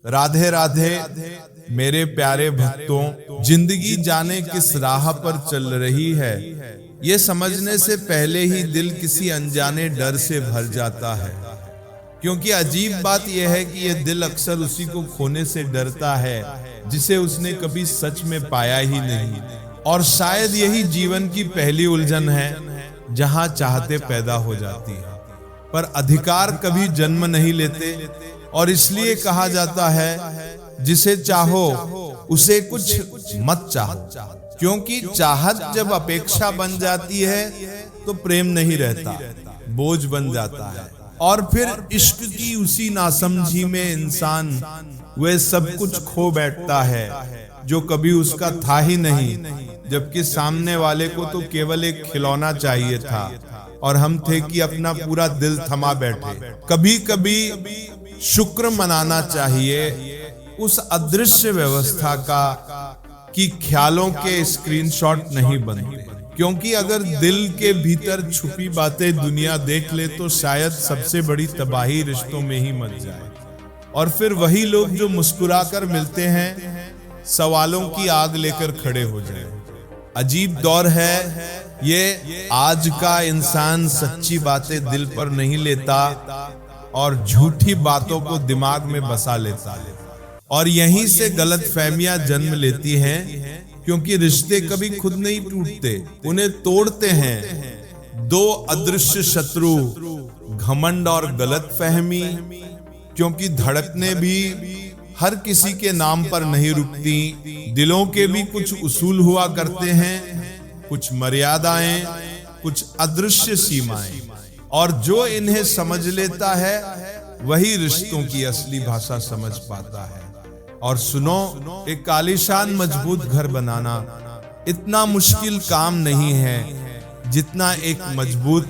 राधे राधे मेरे प्यारे भक्तों, जिंदगी जाने किस राह पर चल रही है, ये समझने से पहले ही दिल किसी अनजाने डर से भर जाता है। क्योंकि अजीब बात यह है कि यह दिल अक्सर उसी को खोने से डरता है जिसे उसने कभी सच में पाया ही नहीं। और शायद यही जीवन की पहली उलझन है, जहां चाहते पैदा हो जाती है पर अधिकार कभी जन्म नहीं लेते। और इसलिए कहा जाता है जिसे चाहो उसे कुछ मत चाहो, क्योंकि चाहत जब अपेक्षा बन जाती है तो प्रेम नहीं रहता, बोझ बन जाता है। और फिर इश्क की उसी नासमझी में इंसान वह सब कुछ खो बैठता है जो कभी उसका था ही नहीं, जबकि सामने वाले को तो केवल एक खिलौना चाहिए था और हम थे कि अपना पूरा दिल थमा बैठे। कभी कभी शुक्र मनाना चाहिए उस अदृश्य व्यवस्था का कि ख्यालों के स्क्रीनशॉट नहीं बनते, क्योंकि अगर दिल के भीतर छुपी बातें दुनिया देख ले तो शायद सबसे बड़ी तबाही रिश्तों में ही मच जाए। और फिर वही लोग जो मुस्कुराकर मिलते हैं सवालों की आग लेकर खड़े हो जाए। अजीब दौर है ये आज का, इंसान सच्ची बातें दिल पर नहीं लेता और झूठी बातों को दिमाग में बसा लेता है। और यहीं से गलतफहमियां जन्म लेती हैं, क्योंकि रिश्ते कभी खुद नहीं टूटते, उन्हें तोड़ते हैं दो अदृश्य शत्रु, घमंड और गलतफहमी। क्योंकि धड़कने भी हर किसी के नाम पर नहीं रुकती, दिलों के भी कुछ उसूल हुआ करते हैं, कुछ मर्यादाएं, कुछ अदृश्य सीमाएं। और जो इन्हें समझ लेता है वही रिश्तों की असली भाषा समझ पाता है। और सुनो, एक आलीशान मजबूत घर बनाना इतना मुश्किल काम नहीं है जितना एक मजबूत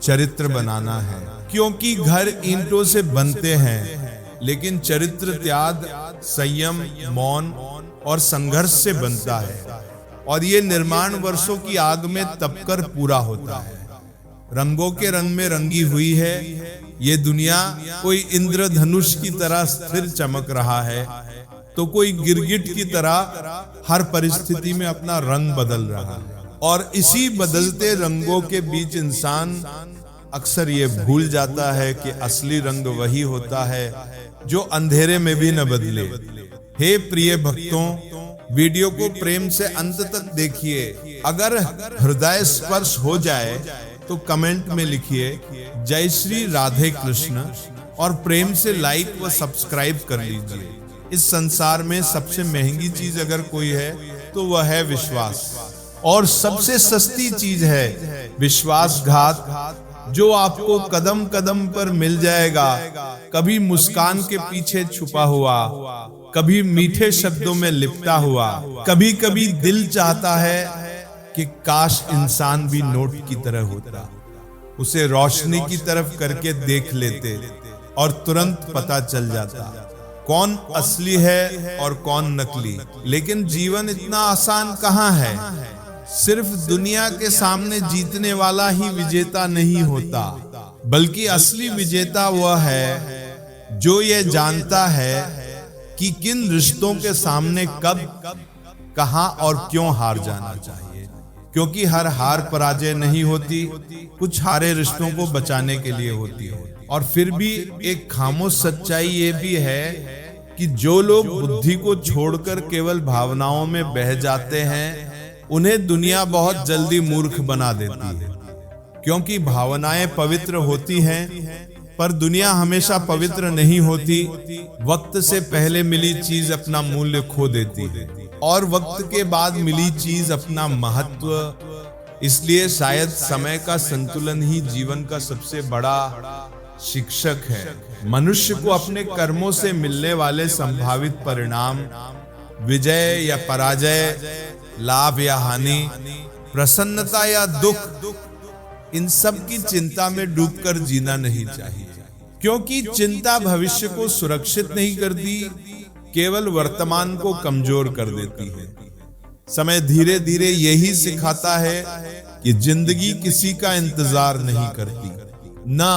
चरित्र बनाना है। क्योंकि घर ईंटों से बनते हैं, लेकिन चरित्र त्याग, संयम, मौन और संघर्ष से बनता है। और ये निर्माण वर्षों की आग में तपकर पूरा होता है। रंगों के रंग में रंगी हुई है ये दुनिया, कोई इंद्रधनुष की तरह स्थिर चमक रहा है तो कोई गिरगिट की तरह हर परिस्थिति में अपना रंग बदल रहा है। और इसी बदलते रंगों के बीच इंसान अक्सर ये भूल जाता है कि असली रंग वही होता है जो अंधेरे में भी न बदले। हे प्रिय भक्तों, वीडियो को प्रेम से अंत तक देखिए। अगर हृदय स्पर्श हो जाए तो कमेंट में लिखिए जय श्री राधे कृष्ण और प्रेम से लाइक व सब्सक्राइब कर लीजिए। इस संसार में सबसे महंगी चीज अगर कोई है तो वह है विश्वास, और सबसे सस्ती चीज है विश्वासघात, जो आपको कदम कदम पर मिल जाएगा। कभी मुस्कान के पीछे छुपा हुआ, कभी मीठे शब्दों में लिपटा हुआ। कभी कभी दिल चाहता है कि काश इंसान भी नोट की तरह होता, उसे रोशनी की तरफ करके देख लेते और तुरंत पता चल जाता कौन असली है और कौन नकली। लेकिन जीवन इतना आसान कहाँ है। सिर्फ दुनिया के सामने जीतने वाला ही विजेता नहीं होता, बल्कि असली विजेता वह है जो ये जानता है कि किन रिश्तों के सामने कब, कहां और क्यों हार जाना चाहिए। क्योंकि हर हार पराजय नहीं होती, कुछ हारे रिश्तों को बचाने के लिए होती है। और फिर भी एक खामोश सच्चाई ये भी है कि जो लोग बुद्धि को छोड़कर केवल भावनाओं में बह जाते हैं उन्हें दुनिया बहुत जल्दी मूर्ख बना देती है। क्योंकि भावनाएं पवित्र होती हैं पर दुनिया हमेशा पवित्र नहीं होती। वक्त से पहले मिली चीज अपना मूल्य खो देती है और वक्त के बाद मिली चीज अपना महत्व। इसलिए शायद समय का संतुलन ही जीवन का सबसे बड़ा शिक्षक है। मनुष्य को अपने कर्मों से मिलने वाले संभावित परिणाम, विजय या पराजय, लाभ या हानि, प्रसन्नता या दुख, इन सब की चिंता में डूबकर जीना नहीं चाहिए। क्योंकि चिंता भविष्य को सुरक्षित नहीं करती, केवल वर्तमान को कमजोर कर देती है। समय धीरे धीरे यही सिखाता है कि जिंदगी किसी का इंतजार नहीं करती, ना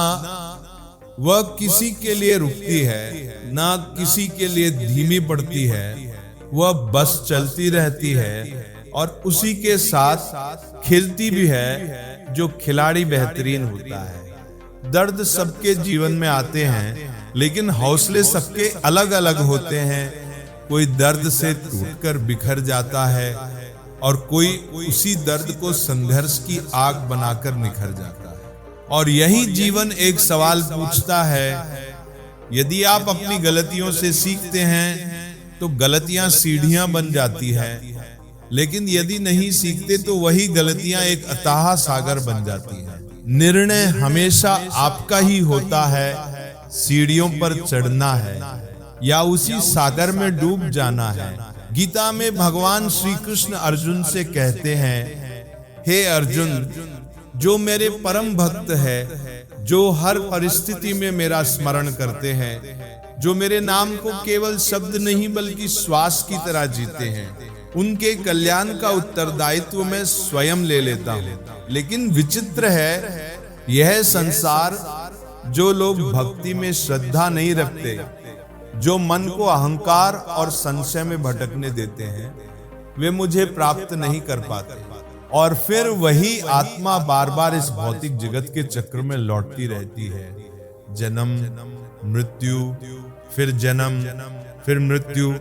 वह किसी के लिए रुकती है, ना किसी के लिए धीमी पड़ती है। वह बस चलती रहती है और उसी के साथ खिलती भी है जो खिलाड़ी बेहतरीन होता है। दर्द सबके जीवन में आते हैं, लेकिन हौसले सबके अलग अलग होते हैं। कोई दर्द से टूटकर बिखर जाता है और कोई उसी दर्द को संघर्ष की आग बनाकर निखर जाता है। और यही जीवन एक सवाल पूछता है, यदि आप अपनी गलतियों से सीखते हैं तो गलतियां सीढ़ियां बन जाती है, लेकिन यदि नहीं सीखते तो वही गलतियां एक अथाह सागर बन जाती है। निर्णय हमेशा आपका ही होता है, सीढ़ियों पर चढ़ना है या उसी सागर में डूब जाना है। गीता में भगवान श्री कृष्ण अर्जुन से कहते हैं, हे अर्जुन, जो मेरे परम भक्त है, जो हर परिस्थिति में मेरा स्मरण करते हैं, जो मेरे नाम को केवल शब्द नहीं बल्कि श्वास की तरह जीते हैं, उनके कल्याण का उत्तरदायित्व मैं स्वयं ले लेता हूँ। लेकिन विचित्र है यह संसार, जो लोग भक्ति में श्रद्धा नहीं रखते, जो मन को अहंकार और संशय में भटकने देते हैं, वे मुझे प्राप्त नहीं कर पाते। और फिर वही आत्मा बार बार इस भौतिक जगत के चक्र में लौटती रहती है। जन्म मृत्यु, फिर जन्म, फिर मृत्यु।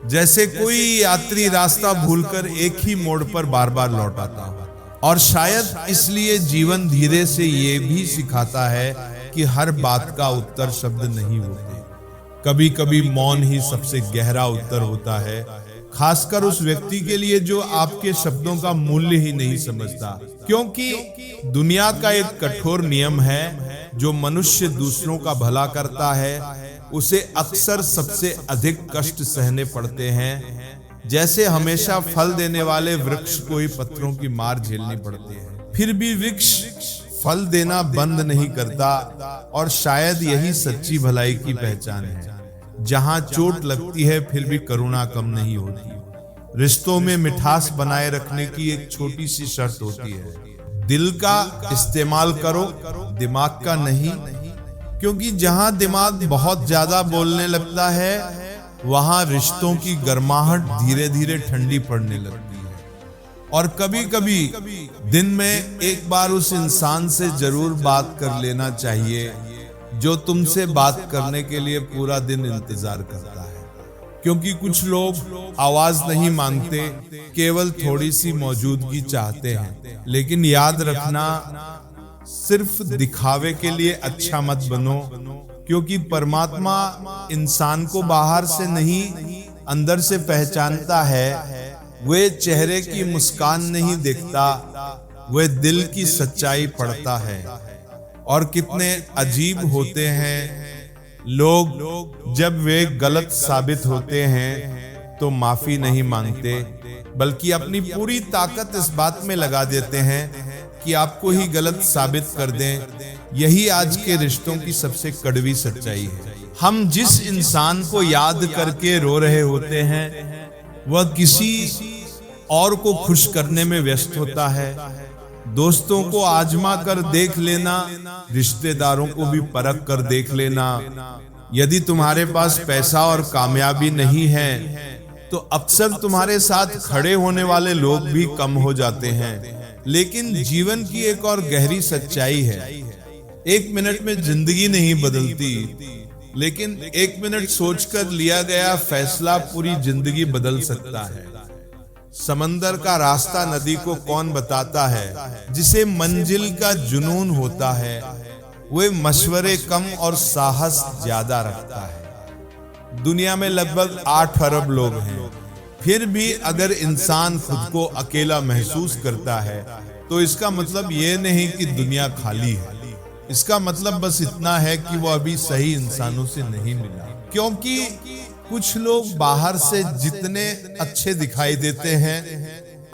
जैसे कोई यात्री रास्ता भूलकर एक ही मोड़ पर बार बार लौट आता हो। और शायद इसलिए जीवन धीरे से ये भी सिखाता है कि हर बात का उत्तर शब्द नहीं होते। कभी कभी मौन ही सबसे गहरा उत्तर होता है, खासकर उस व्यक्ति के लिए जो आपके शब्दों का मूल्य ही नहीं समझता। क्योंकि दुनिया का एक कठोर नियम है, जो मनुष्य दूसरों का भला करता है उसे अक्सर सबसे अधिक कष्ट सहने पड़ते हैं। जैसे हमेशा फल देने वाले वृक्ष को ही पत्थरों की मार झेलनी पड़ती है, फिर भी वृक्ष फल देना बंद नहीं करता। और शायद यही सच्ची भलाई की पहचान है। जहां चोट लगती है फिर भी करुणा कम नहीं होती। रिश्तों में मिठास बनाए रखने की एक छोटी सी शर्त होती है, दिल का इस्तेमाल करो, दिमाग का नहीं। क्योंकि जहां दिमाग बहुत ज्यादा बोलने लगता है, वहां रिश्तों की गर्माहट धीरे धीरे ठंडी पड़ने लगती है। और कभी कभी दिन में एक बार उस इंसान से जरूर बात कर लेना चाहिए जो तुमसे बात करने के लिए पूरा दिन इंतजार करता है। क्योंकि कुछ लोग आवाज नहीं मांगते, केवल थोड़ी सी मौजूदगी चाहते हैं। लेकिन याद रखना, सिर्फ दिखावे के लिए अच्छा मत बनो, क्योंकि परमात्मा इंसान को बाहर से नहीं अंदर से पहचानता है। वे चेहरे की मुस्कान नहीं देखता, वे दिल की सच्चाई पढ़ता है। और कितने अजीब होते हैं लोग, जब वे गलत साबित होते हैं तो माफी नहीं मांगते, बल्कि अपनी पूरी ताकत इस बात में लगा देते हैं कि आपको ही गलत साबित कर दें। यही आज के रिश्तों की सबसे कड़वी सच्चाई है। हम जिस इंसान को याद करके रो रहे होते हैं, वह किसी और को खुश करने में व्यस्त होता है। दोस्तों को आजमा कर देख लेना, रिश्तेदारों को भी परख कर देख लेना। यदि तुम्हारे पास पैसा और कामयाबी नहीं है तो अक्सर तुम्हारे साथ खड़े होने वाले लोग भी कम हो जाते हैं। लेकिन जीवन की एक और गहरी सच्चाई है, एक मिनट में जिंदगी नहीं बदलती, लेकिन एक मिनट सोचकर लिया गया फैसला पूरी जिंदगी बदल सकता है। समंदर का रास्ता नदी को कौन बताता है? जिसे मंजिल का जुनून होता है, वे मशवरे कम और साहस ज्यादा रखता है। दुनिया में लगभग 8 अरब लोग हैं, फिर भी अगर इंसान खुद को अकेला महसूस करता है तो इसका मतलब ये नहीं कि दुनिया खाली है। इसका मतलब बस इतना है कि वो अभी सही इंसानों से नहीं मिला। क्योंकि कुछ लोग बाहर से जितने अच्छे दिखाई देते हैं,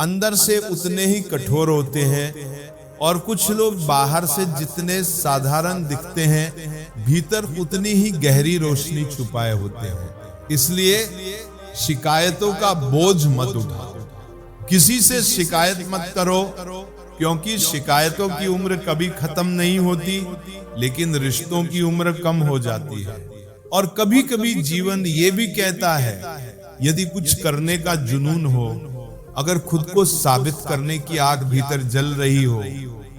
अंदर से उतने ही कठोर होते हैं। और कुछ लोग बाहर से जितने साधारण दिखते हैं, भीतर उतनी ही गहरी रोशनी छुपाए होते हैं। इसलिए शिकायतों का बोझ मत उठाओ, किसी से शिकायत मत करो, क्योंकि शिकायतों की उम्र कभी खत्म नहीं होती, लेकिन रिश्तों की उम्र कम हो जाती है। और कभी कभी जीवन ये भी कहता है, यदि कुछ करने का जुनून हो, अगर खुद को साबित करने की आग भीतर जल रही हो,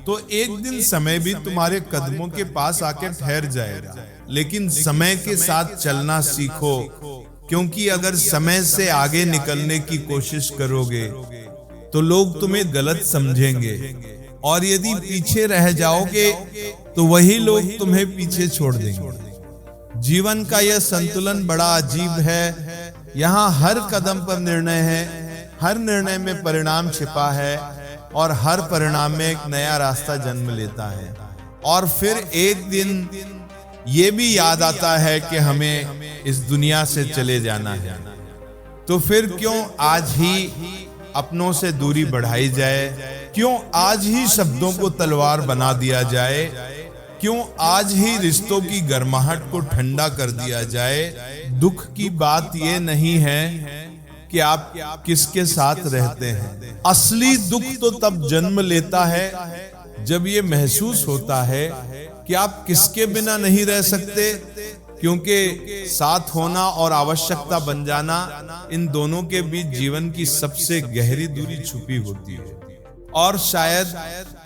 तो एक दिन समय भी तुम्हारे कदमों के पास आके ठहर जाएगा। लेकिन समय के साथ चलना सीखो, क्योंकि अगर समय से आगे निकलने की कोशिश करोगे तो लोग तुम्हें गलत समझेंगे, और यदि पीछे रह जाओगे तो वही लोग तुम्हें पीछे छोड़ देंगे। जीवन का यह संतुलन बड़ा अजीब है। यहाँ हर कदम पर निर्णय है, हर निर्णय में परिणाम छिपा है, और हर परिणाम में एक नया रास्ता जन्म लेता है। और फिर एक दिन ये भी याद आता है कि हमें इस दुनिया से चले जाना है। तो फिर क्यों आज ही अपनों से दूरी बढ़ाई जाए? क्यों आज ही शब्दों को तलवार बना दिया जाए? क्यों आज ही रिश्तों की गर्माहट को ठंडा कर दिया जाए? दुख की बात ये नहीं है कि आप किसके साथ रहते हैं। असली दुख तो तब जन्म लेता है जब ये महसूस होता है कि आप किसके बिना नहीं रह सकते, क्योंकि साथ होना और आवश्यकता बन जाना, इन दोनों के बीच जीवन की सबसे गहरी दूरी छुपी होती है। और शायद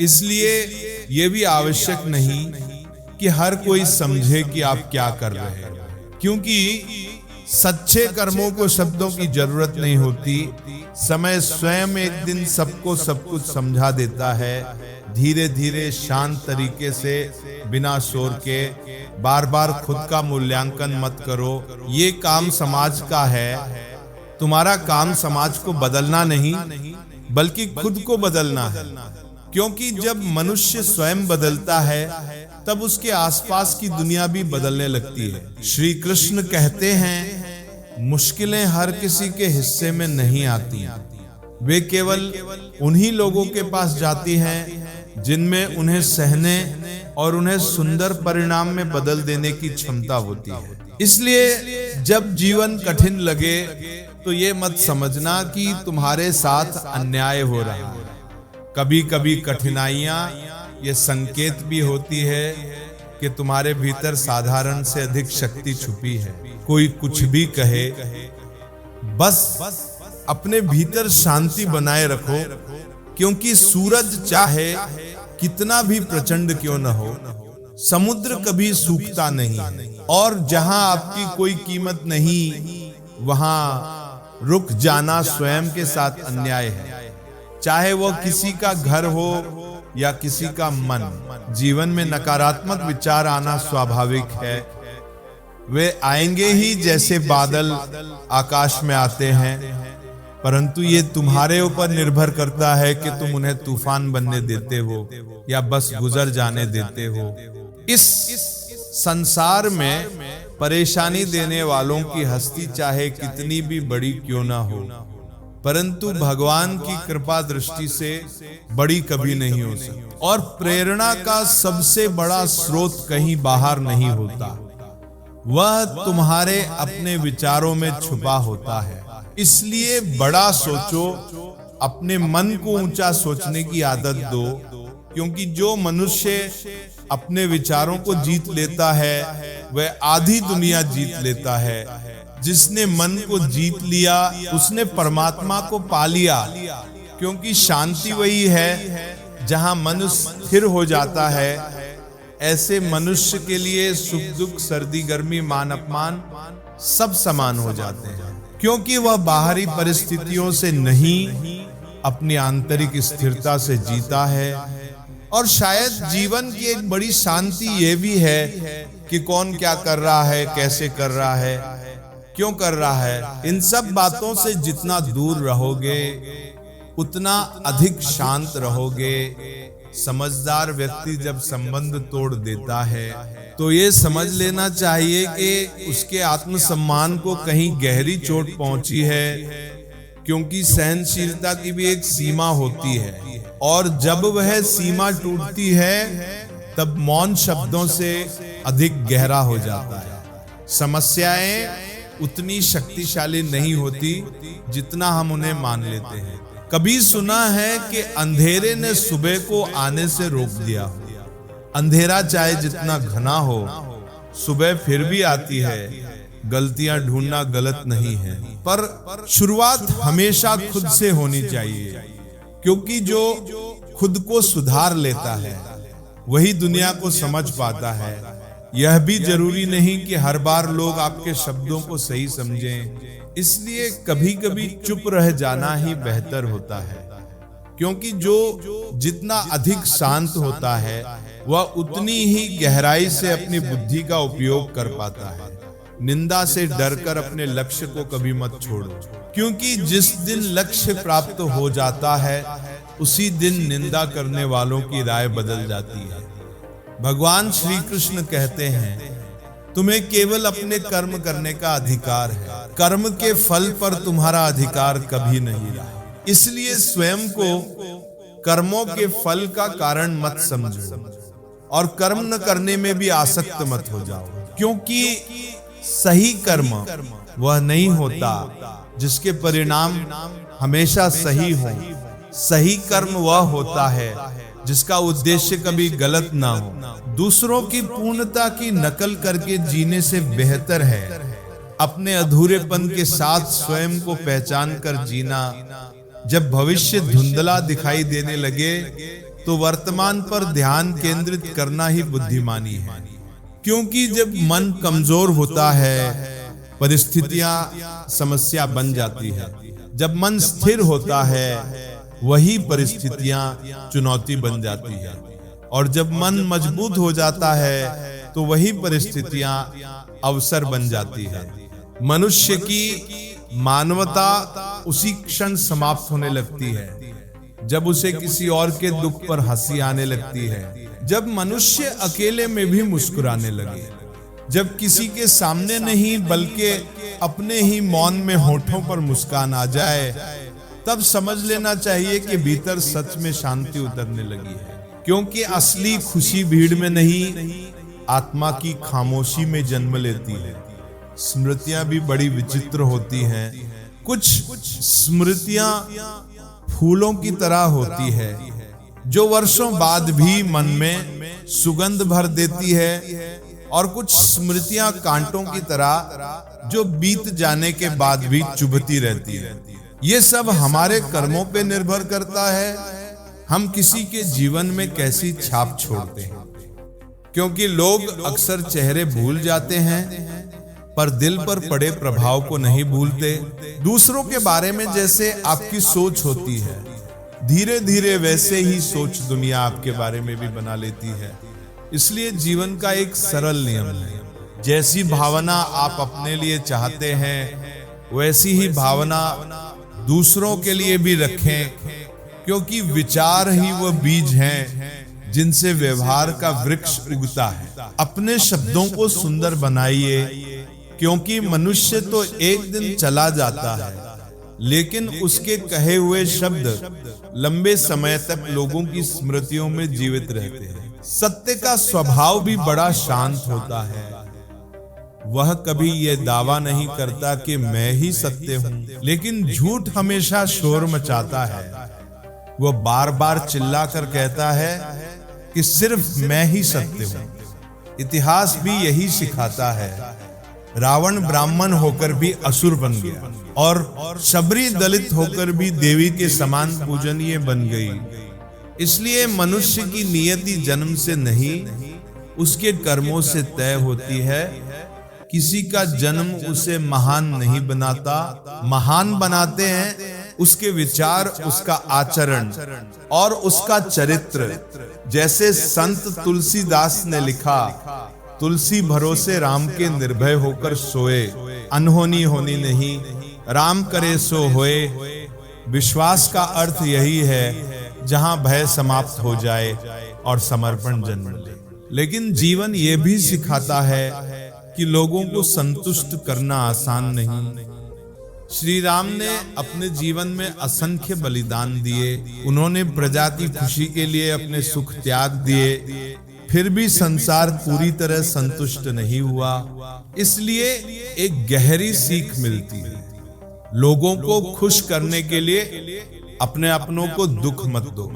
इसलिए ये भी आवश्यक नहीं कि हर कोई समझे कि आप क्या कर रहे हैं, क्योंकि सच्चे कर्मों को शब्दों की जरूरत नहीं होती। समय स्वयं एक दिन सबको सब कुछ समझा देता है, धीरे धीरे शांत तरीके से, बिना शोर के। बार बार खुद का मूल्यांकन मत करो, ये काम समाज का है। तुम्हारा काम समाज को बदलना नहीं, बल्कि खुद को बदलना है, क्योंकि जब मनुष्य स्वयं बदलता है तब उसके आसपास की दुनिया भी बदलने लगती है। श्री कृष्ण कहते हैं, मुश्किलें हर किसी के हिस्से में नहीं आती, वे केवल उन्हीं लोगों के पास जाती हैं जिनमें उन्हें सहने और उन्हें सुंदर परिणाम में बदल देने की क्षमता होती है। इसलिए जब जीवन कठिन लगे तो ये मत समझना कि तुम्हारे साथ अन्याय हो रहा है। कभी कभी कठिनाइयां ये संकेत भी होती है कि तुम्हारे भीतर साधारण से अधिक शक्ति छुपी है। कोई कुछ भी कहे, बस अपने भीतर शांति बनाए रखो, क्योंकि सूरज चाहे कितना भी प्रचंड क्यों न हो, समुद्र कभी सूखता नहीं, और जहां आपकी कोई कीमत नहीं, वहां रुक जाना स्वयं के साथ अन्याय है। चाहे वो किसी का घर हो या किसी का मन। जीवन में नकारात्मक विचार आना स्वाभाविक है, वे आएंगे ही जैसे बादल आकाश में आते हैं, परंतु ये तुम्हारे ऊपर निर्भर करता है कि तुम उन्हें तूफान बनने देते हो या बस गुजर जाने देते हो। इस संसार में परेशानी देने वालों की हस्ती चाहे कितनी भी बड़ी क्यों ना हो, परंतु भगवान की कृपा दृष्टि से बड़ी कभी नहीं हो सकती। और प्रेरणा का सबसे बड़ा स्रोत कहीं बाहर नहीं होता, वह तुम्हारे अपने विचारों में छुपा होता है। इसलिए बड़ा सोचो, अपने मन को ऊंचा सोचने की आदत दो, क्योंकि जो मनुष्य अपने विचारों को जीत लेता है वह आधी दुनिया जीत लेता है। जिसने मन को जीत लिया उसने परमात्मा को पा लिया, क्योंकि शांति वही है जहां मन स्थिर हो जाता है। ऐसे मनुष्य के लिए सुख दुख, सर्दी गर्मी, मान अपमान सब समान हो जाते हैं, क्योंकि वह बाहरी परिस्थितियों से नहीं, अपनी आंतरिक स्थिरता से जीता है। और शायद जीवन की एक बड़ी शांति ये भी है कि कौन क्या कर रहा है, कैसे कर रहा है, क्यों कर रहा है, इन सब बातों से जितना दूर रहोगे उतना अधिक शांत रहोगे। समझदार व्यक्ति जब संबंध तोड़ देता है तो ये समझ लेना चाहिए कि उसके आत्मसम्मान को कहीं गहरी चोट पहुंची है, क्योंकि सहनशीलता की भी एक सीमा होती है, और जब वह सीमा टूटती है तब मौन शब्दों से अधिक गहरा हो जाता है। समस्याएं उतनी शक्तिशाली नहीं होती जितना हम उन्हें मान लेते हैं। कभी सुना है कि अंधेरे ने सुबह को आने से रोक दिया। अंधेरा चाहे जितना घना हो, सुबह फिर भी आती है। गलतियां ढूंढना गलत नहीं है, पर शुरुआत हमेशा खुद से होनी चाहिए, क्योंकि जो खुद को सुधार लेता है वही दुनिया को समझ पाता है। यह भी जरूरी नहीं कि हर बार लोग आपके शब्दों को सही समझें, इसलिए कभी कभी चुप रह जाना ही बेहतर होता है, क्योंकि जो जितना अधिक शांत होता है वह उतनी ही गहराई से अपनी बुद्धि का उपयोग कर पाता है। निंदा से डरकर अपने लक्ष्य को कभी मत छोड़ो, क्योंकि जिस दिन लक्ष्य प्राप्त हो जाता है उसी दिन निंदा करने वालों की राय बदल जाती है। भगवान श्री कृष्ण कहते हैं, तुम्हें केवल अपने कर्म करने का अधिकार है, कर्म के फल पर तुम्हारा अधिकार कभी नहीं रहा। इसलिए स्वयं को कर्मों के फल का कारण मत समझो और कर्म न करने में भी आसक्त मत हो जाओ, क्योंकि सही कर्म वह नहीं होता जिसके परिणाम हमेशा सही हो। सही कर्म वह होता है जिसका उद्देश्य कभी गलत ना हो। दूसरों की पूर्णता की नकल करके जीने से बेहतर है अपने अधूरेपन के साथ स्वयं को पहचान कर जीना। जब भविष्य धुंधला दिखाई देने लगे तो वर्तमान पर ध्यान केंद्रित करना ही बुद्धिमानी है, क्योंकि जब मन कमजोर होता है परिस्थितियां समस्या बन जाती है। जब मन स्थिर होता है वही परिस्थितियां चुनौती बन जाती है, और जब मन मजबूत हो जाता है तो वही परिस्थितियां अवसर बन जाती है। मनुष्य की मानवता उसी क्षण समाप्त होने लगती है जब उसे किसी और के दुख पर हंसी आने लगती है, जब मनुष्य अकेले में भी मुस्कुराने लगे, जब किसी के सामने नहीं बल्कि अपने ही मौन में होठों पर मुस्कान आ जाए, तब समझ लेना चाहिए कि भीतर सच में शांति उतरने लगी है। क्योंकि असली खुशी भीड़ में नहीं, आत्मा की खामोशी में जन्म लेती है। स्मृतियां भी बड़ी विचित्र होती हैं। कुछ स्मृतियां फूलों की तरह होती है जो वर्षों बाद भी मन में सुगंध भर देती है, और कुछ स्मृतियां कांटों की तरह जो बीत जाने के बाद भी चुभती रहती है। ये सब हमारे कर्मों पे निर्भर करता है, हम किसी के जीवन में कैसी छाप छोड़ते हैं। क्योंकि लोग अक्सर चेहरे भूल जाते हैं पर दिल पर पड़े प्रभाव को नहीं भूलते। दूसरों के बारे में जैसे आपकी सोच होती है, धीरे धीरे वैसे ही सोच दुनिया आपके बारे में भी बना लेती है। इसलिए जीवन का एक सरल नियम है, जैसी भावना आप अपने लिए चाहते हैं वैसी ही भावना दूसरों के लिए भी रखें, क्योंकि विचार ही वह बीज हैं जिनसे व्यवहार का वृक्ष उगता है। अपने शब्दों को सुंदर बनाइए, क्योंकि मनुष्य तो एक दिन चला जाता है, लेकिन उसके कहे हुए शब्द लंबे समय तक लोगों की स्मृतियों में जीवित रहते हैं। सत्य का स्वभाव भी बड़ा शांत होता है। वह कभी यह दावा नहीं करता कि मैं ही सत्य हूं, लेकिन झूठ हमेशा शोर मचाता है। वह बार बार चिल्लाकर कहता है कि सिर्फ मैं ही सत्य हूं। इतिहास भी यही सिखाता है। रावण ब्राह्मण होकर भी असुर बन गया, और शबरी दलित होकर भी देवी के समान पूजनीय बन गई। इसलिए मनुष्य की नियति जन्म से नहीं, उसके कर्मों से तय होती है। किसी का जन्म उसे महान नहीं बनाता, महान बनाते हैं उसके विचार, उसका आचरण और उसका चरित्र। जैसे संत तुलसीदास ने लिखा, तुलसी भरोसे राम के निर्भय होकर सोए, अनहोनी होनी नहीं, राम करे सो होए। विश्वास का अर्थ यही है जहां भय समाप्त हो जाए और समर्पण जन्म ले। लेकिन जीवन ये भी सिखाता है कि लोगों को संतुष्ट करना आसान नहीं। श्री राम ने अपने जीवन में असंख्य बलिदान दिए, उन्होंने प्रजा की खुशी के लिए अपने सुख त्याग दिए, फिर भी संसार पूरी तरह संतुष्ट नहीं हुआ। इसलिए एक गहरी सीख मिलती है, लोगों को खुश करने के लिए अपने अपनों को दुख मत दो,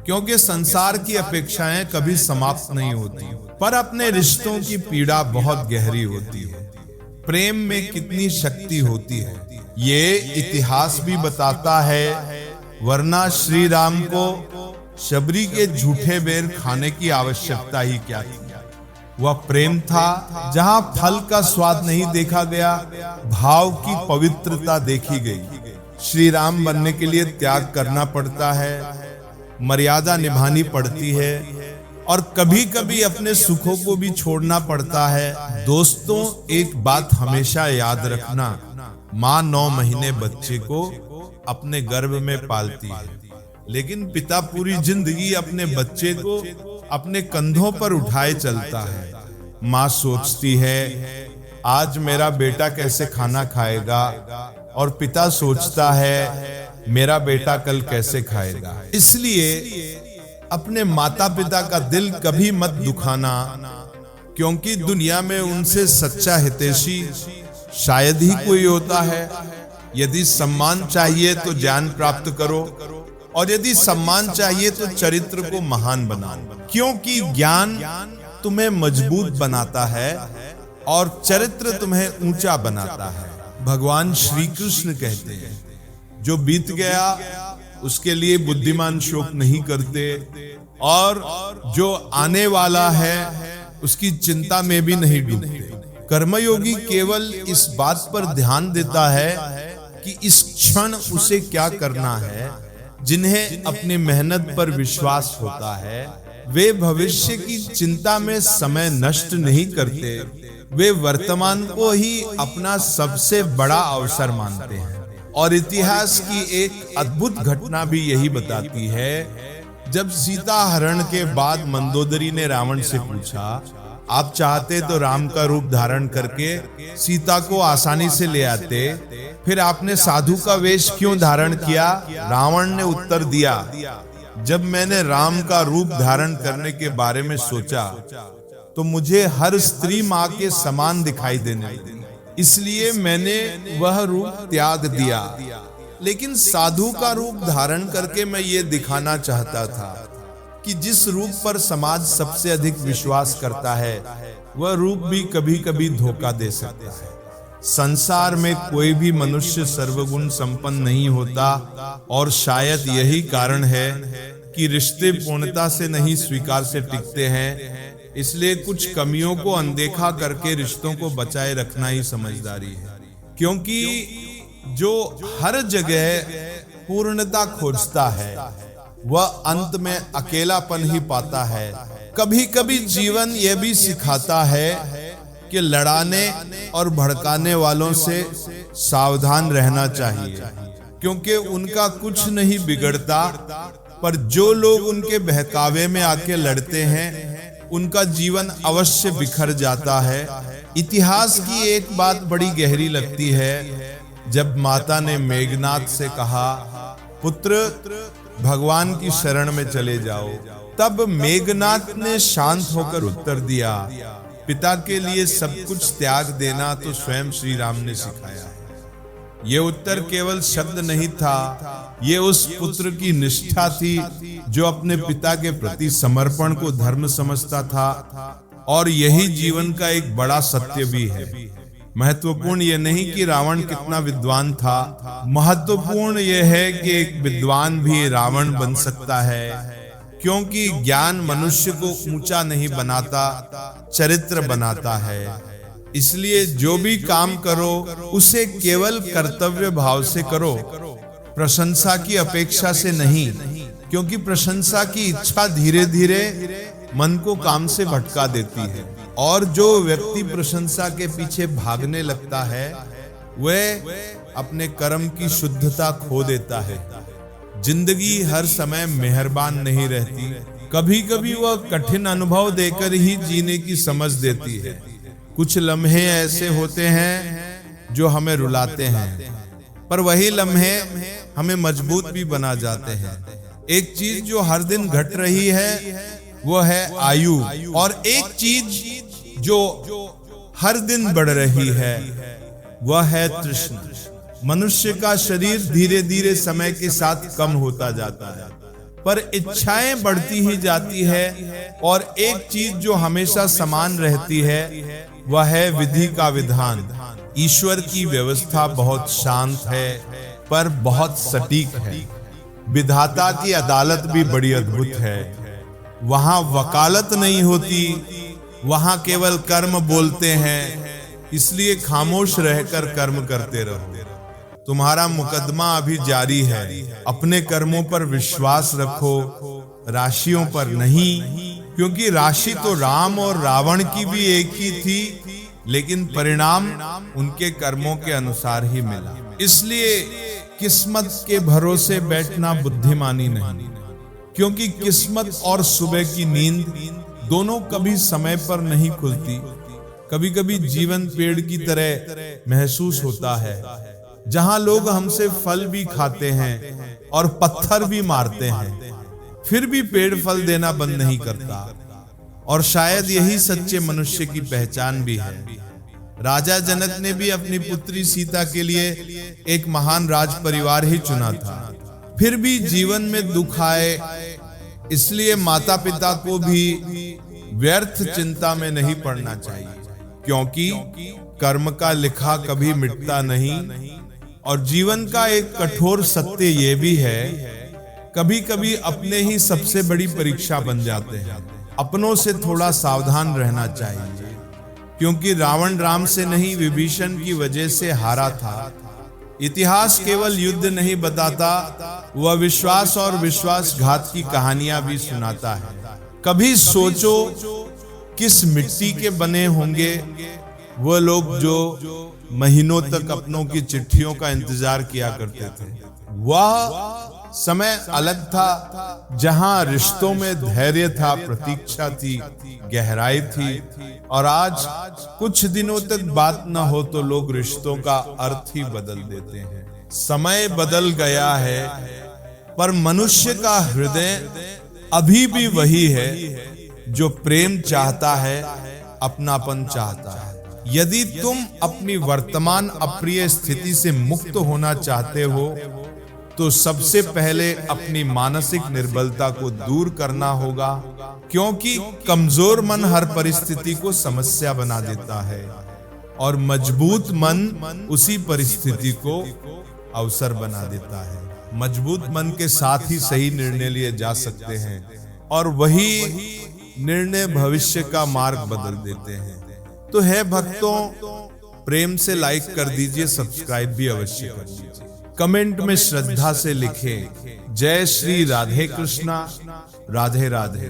क्योंकि संसार की अपेक्षाएं कभी समाप्त नहीं होती, पर अपने रिश्तों की पीड़ा बहुत गहरी होती है। प्रेम में कितनी शक्ति होती है ये इतिहास भी बताता है, वरना श्री राम को शबरी के झूठे बेर खाने की आवश्यकता ही क्या थी। वह प्रेम था जहां फल का स्वाद नहीं देखा गया, भाव की पवित्रता देखी गई। श्री राम बनने के लिए त्याग करना पड़ता है, मर्यादा निभानी पड़ती है और कभी-कभी अपने सुखों को भी छोड़ना पड़ता है। दोस्तों, एक बात हमेशा याद रखना, माँ 9 महीने बच्चे को अपने गर्भ में पालती है, लेकिन पिता पूरी जिंदगी अपने बच्चे को अपने कंधों पर उठाए चलता है। माँ सोचती है आज मेरा बेटा कैसे खाना खाएगा, और पिता सोचता है मेरा बेटा कल कैसे खाएगा। इसलिए अपने माता पिता का दिल कभी मत दुखाना, क्योंकि दुनिया में उनसे सच्चा हितैषी शायद ही कोई होता है। यदि सम्मान चाहिए तो ज्ञान प्राप्त करो, और यदि सम्मान चाहिए तो चरित्र को महान बनाओ, क्योंकि ज्ञान तुम्हें मजबूत बनाता है और चरित्र तुम्हें ऊंचा बनाता है। भगवान श्री कृष्ण कहते हैं जो बीत गया उसके लिए बुद्धिमान शोक नहीं करते, और जो आने वाला है उसकी चिंता में भी नहीं डूबते। कर्मयोगी केवल इस बात पर ध्यान देता है कि इस क्षण उसे क्या करना है। जिन्हें अपनी मेहनत पर विश्वास होता है वे भविष्य की चिंता में समय नष्ट नहीं करते, वे वर्तमान को ही अपना सबसे बड़ा अवसर मानते हैं। और इतिहास की एक अद्भुत घटना भी यही बताती है, जब सीता हरण के बाद मंदोदरी ने रावण से पूछा आप चाहते तो राम का रूप धारण करके सीता को आसानी से ले आते, फिर आपने साधु का वेश क्यों धारण किया? रावण ने उत्तर दिया जब मैंने राम का रूप धारण करने के बारे में सोचा तो मुझे हर स्त्री माँ के समान दिखाई देने लगी, इसलिए मैंने वह रूप त्याग दिया। लेकिन साधु का रूप धारण करके मैं ये दिखाना चाहता था कि जिस रूप पर समाज सबसे अधिक विश्वास करता है वह रूप भी कभी-कभी धोखा दे सकता है। संसार में कोई भी मनुष्य सर्वगुण संपन्न नहीं होता, और शायद यही कारण है कि रिश्ते पूर्णता से नहीं स्वीकार से टिकते हैं। इसलिए कुछ कमियों को अनदेखा करके रिश्तों को बचाए रखना ही समझदारी है, क्योंकि जो हर जगह पूर्णता खोजता है वह अंत में अकेलापन ही पाता है। कभी-कभी जीवन यह भी सिखाता है कि लड़ाने और भड़काने वालों से सावधान रहना चाहिए, क्योंकि उनका कुछ नहीं बिगड़ता, पर जो लोग उनके बहकावे में आके लड़ते हैं उनका जीवन अवश्य बिखर जाता है। इतिहास की एक बात बड़ी गहरी लगती है, जब माता ने मेघनाद से कहा पुत्र भगवान की शरण में चले जाओ, तब मेघनाद ने शांत होकर उत्तर दिया पिता के लिए सब कुछ त्याग देना तो स्वयं श्री राम ने सिखाया है। ये उत्तर केवल शब्द नहीं था, ये उस पुत्र की निष्ठा थी जो अपने पिता के प्रति समर्पण को धर्म समझता था, और यही जीवन का एक बड़ा सत्य भी है। महत्वपूर्ण यह नहीं कि रावण कितना विद्वान था, महत्वपूर्ण यह है कि एक विद्वान भी रावण बन सकता है, क्योंकि ज्ञान मनुष्य को ऊंचा नहीं बनाता, चरित्र बनाता है। इसलिए जो भी काम करो उसे केवल कर्तव्य भाव से करो, प्रशंसा की अपेक्षा से नहीं, क्योंकि प्रशंसा की इच्छा धीरे धीरे मन को काम से भटका देती है, और जो व्यक्ति प्रशंसा के पीछे भागने लगता है वह अपने कर्म की शुद्धता खो देता है। जिंदगी हर समय मेहरबान नहीं रहती, कभी-कभी वह कठिन अनुभव देकर ही जीने की समझ देती है। कुछ लम्हे ऐसे होते हैं जो हमें रुलाते हैं, पर वही लम्हे हमें मजबूत भी बना जाते हैं। एक चीज जो हर दिन घट रही है वो है आयु, और एक चीज जो हर दिन बढ़ रही है वह है तृष्णा। मनुष्य का शरीर धीरे धीरे समय के साथ कम होता जाता है, पर इच्छाएं बढ़ती ही जाती है। और एक चीज जो हमेशा समान रहती है वह है विधि का विधान। ईश्वर की व्यवस्था बहुत शांत है पर बहुत सटीक है। विधाता की अदालत भी बड़ी अद्भुत है। वहां वकालत नहीं होती, वहां केवल कर्म बोलते हैं। इसलिए खामोश रहकर कर्म करते रहो। तुम्हारा मुकदमा अभी जारी है। अपने कर्मों पर विश्वास रखो, राशियों पर नहीं, क्योंकि राशि तो राम और रावण की भी एक ही थी, लेकिन परिणाम उनके कर्मों के अनुसार ही मिला। इसलिए किस्मत के भरोसे बैठना बुद्धिमानी नहीं, क्योंकि किस्मत और सुबह की नींद दोनों कभी समय पर नहीं खुलती। कभी कभी जीवन पेड़ की तरह महसूस होता है, जहां लोग हमसे फल भी खाते हैं और पत्थर भी मारते हैं, फिर भी पेड़ फल देना बंद नहीं करता। और शायद यही सच्चे मनुष्य की पहचान भी है। राजा जनक ने भी अपनी पुत्री सीता के लिए एक महान राज परिवार ही चुना था, फिर भी जीवन में दुख आए। इसलिए माता पिता को भी व्यर्थ चिंता में नहीं पड़ना चाहिए, क्योंकि कर्म का लिखा कभी मिटता नहीं। और जीवन का एक कठोर सत्य ये भी है, कभी कभी अपने ही सबसे बड़ी परीक्षा बन जाते हैं। अपनों से थोड़ा सावधान रहना चाहिए, क्योंकि रावण राम से नहीं विभीषण की वजह से हारा था। इतिहास केवल युद्ध नहीं बताता, वह विश्वास और विश्वासघात की कहानियां भी सुनाता है। कभी सोचो किस मिट्टी के बने होंगे वो लोग जो महीनों तक अपनों की चिट्ठियों का इंतजार किया करते थे। वह समय अलग था, जहां रिश्तों में धैर्य था, प्रतीक्षा थी, गहराई थी। और आज कुछ दिनों तक बात न हो तो लोग रिश्तों का अर्थ ही बदल देते हैं। समय बदल गया है, पर मनुष्य का हृदय अभी भी वही है जो प्रेम चाहता है, अपनापन चाहता है। यदि तुम अपनी वर्तमान अप्रिय स्थिति से मुक्त होना चाहते हो, तो सबसे पहले अपनी मानसिक निर्बलता को दूर करना होगा, क्योंकि कमजोर मन हर परिस्थिति को समस्या बना देता है और मजबूत मन उसी परिस्थिति को अवसर बना देता है। मजबूत मन के साथ ही सही निर्णय लिए जा सकते हैं, और वही निर्णय भविष्य का मार्ग बदल देते हैं। तो है भक्तों, प्रेम से लाइक कर दीजिए, सब्सक्राइब भी अवश्य कर दीजिए। कमेंट में श्रद्धा से लिखें, जय श्री राधे कृष्णा, राधे राधे।